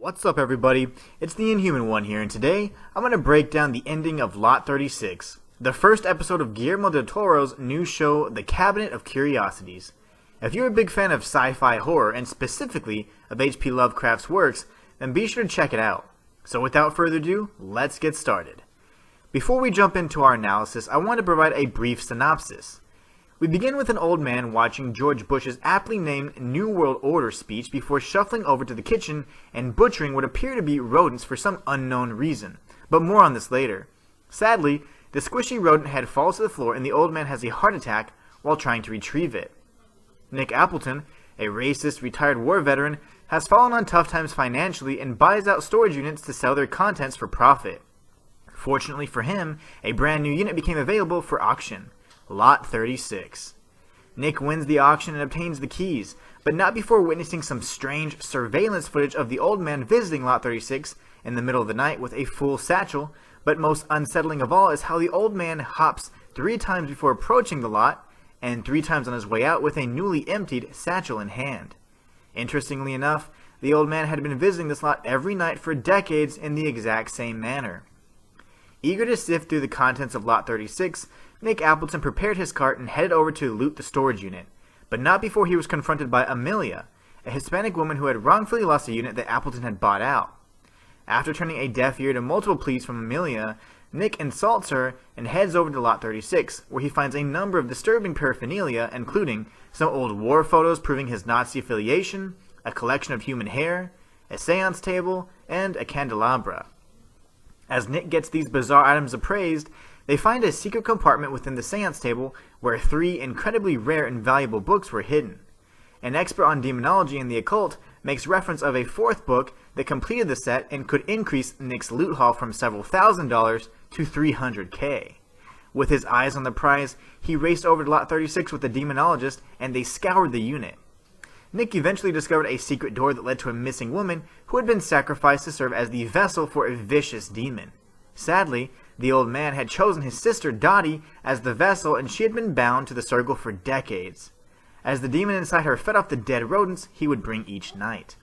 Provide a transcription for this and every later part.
What's up everybody, it's the Inhuman one here, and today I'm going to break down the ending of Lot 36, the first episode of Guillermo del Toro's new show, The Cabinet of Curiosities. If you're a big fan of sci-fi horror, and specifically of H.P. Lovecraft's works, then be sure to check it out. So without further ado, let's get started. Before we jump into our analysis, I want to provide a brief synopsis. We begin with an old man watching George Bush's aptly named New World Order speech before shuffling over to the kitchen and butchering what appear to be rodents for some unknown reason. But more on this later. Sadly, the squishy rodent head falls to the floor and the old man has a heart attack while trying to retrieve it. Nick Appleton, a racist retired war veteran, has fallen on tough times financially and buys out storage units to sell their contents for profit. Fortunately for him, a brand new unit became available for auction. Lot 36. Nick wins the auction and obtains the keys, but not before witnessing some strange surveillance footage of the old man visiting Lot 36 in the middle of the night with a full satchel, but most unsettling of all is how the old man hops 3 times before approaching the lot, and 3 times on his way out with a newly emptied satchel in hand. Interestingly enough, the old man had been visiting this lot every night for decades in the exact same manner. Eager to sift through the contents of Lot 36, Nick Appleton prepared his cart and headed over to loot the storage unit, but not before he was confronted by Amelia, a Hispanic woman who had wrongfully lost a unit that Appleton had bought out. After turning a deaf ear to multiple pleas from Amelia, Nick insults her and heads over to Lot 36, where he finds a number of disturbing paraphernalia, including some old war photos proving his Nazi affiliation, a collection of human hair, a seance table, and a candelabra. As Nick gets these bizarre items appraised, they find a secret compartment within the seance table where 3 incredibly rare and valuable books were hidden. An expert on demonology and the occult makes reference of a 4th book that completed the set and could increase Nick's loot haul from several $1,000s to $300K. With his eyes on the prize, he raced over to Lot 36 with the demonologist and they scoured the unit. Nick eventually discovered a secret door that led to a missing woman who had been sacrificed to serve as the vessel for a vicious demon. Sadly, the old man had chosen his sister Dottie as the vessel and she had been bound to the circle for decades. As the demon inside her fed off the dead rodents he would bring each night.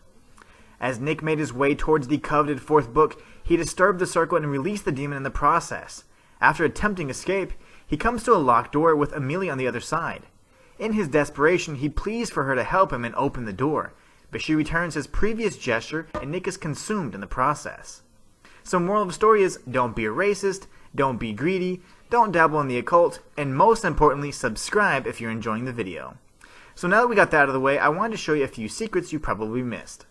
As Nick made his way towards the coveted 4th book, he disturbed the circle and released the demon in the process. After attempting escape, he comes to a locked door with Amelia on the other side. In his desperation, he pleads for her to help him and open the door, but she returns his previous gesture and Nick is consumed in the process. So moral of the story is, don't be a racist, don't be greedy, don't dabble in the occult, and most importantly, subscribe if you're enjoying the video. So now that we got that out of the way, I wanted to show you a few secrets you probably missed.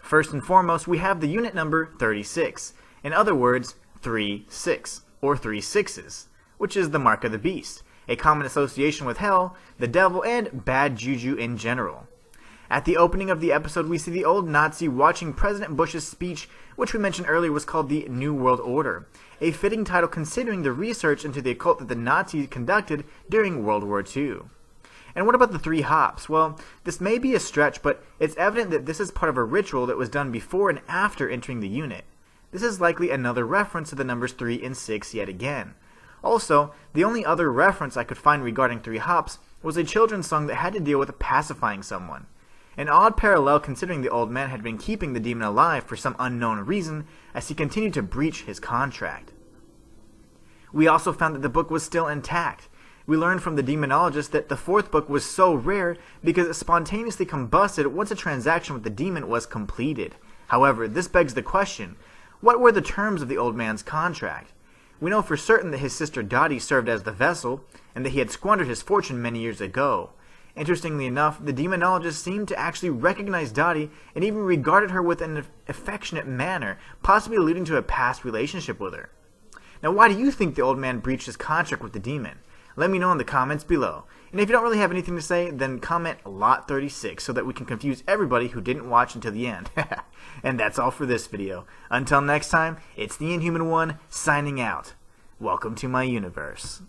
First and foremost, we have the unit number 36, in other words, 3-6, or 3 6s, which is the mark of the beast, a common association with hell, the devil, and bad juju in general. At the opening of the episode, we see the old Nazi watching President Bush's speech, which we mentioned earlier was called the New World Order, a fitting title considering the research into the occult that the Nazis conducted during World War II. And what about the 3 hops? Well, this may be a stretch, but it's evident that this is part of a ritual that was done before and after entering the unit. This is likely another reference to the numbers 3 and 6 yet again. Also, the only other reference I could find regarding 3 hops was a children's song that had to deal with pacifying someone. An odd parallel considering the old man had been keeping the demon alive for some unknown reason as he continued to breach his contract. We also found that the book was still intact. We learned from the demonologist that the 4th book was so rare because it spontaneously combusted once a transaction with the demon was completed. However, this begs the question, what were the terms of the old man's contract? We know for certain that his sister Dottie served as the vessel, and that he had squandered his fortune many years ago. Interestingly enough, the demonologist seemed to actually recognize Dottie and even regarded her with an affectionate manner, possibly alluding to a past relationship with her. Now, why do you think the old man breached his contract with the demon? Let me know in the comments below. And if you don't really have anything to say, then comment Lot 36 so that we can confuse everybody who didn't watch until the end. And that's all for this video. Until next time, it's the Inhuman One signing out. Welcome to my universe.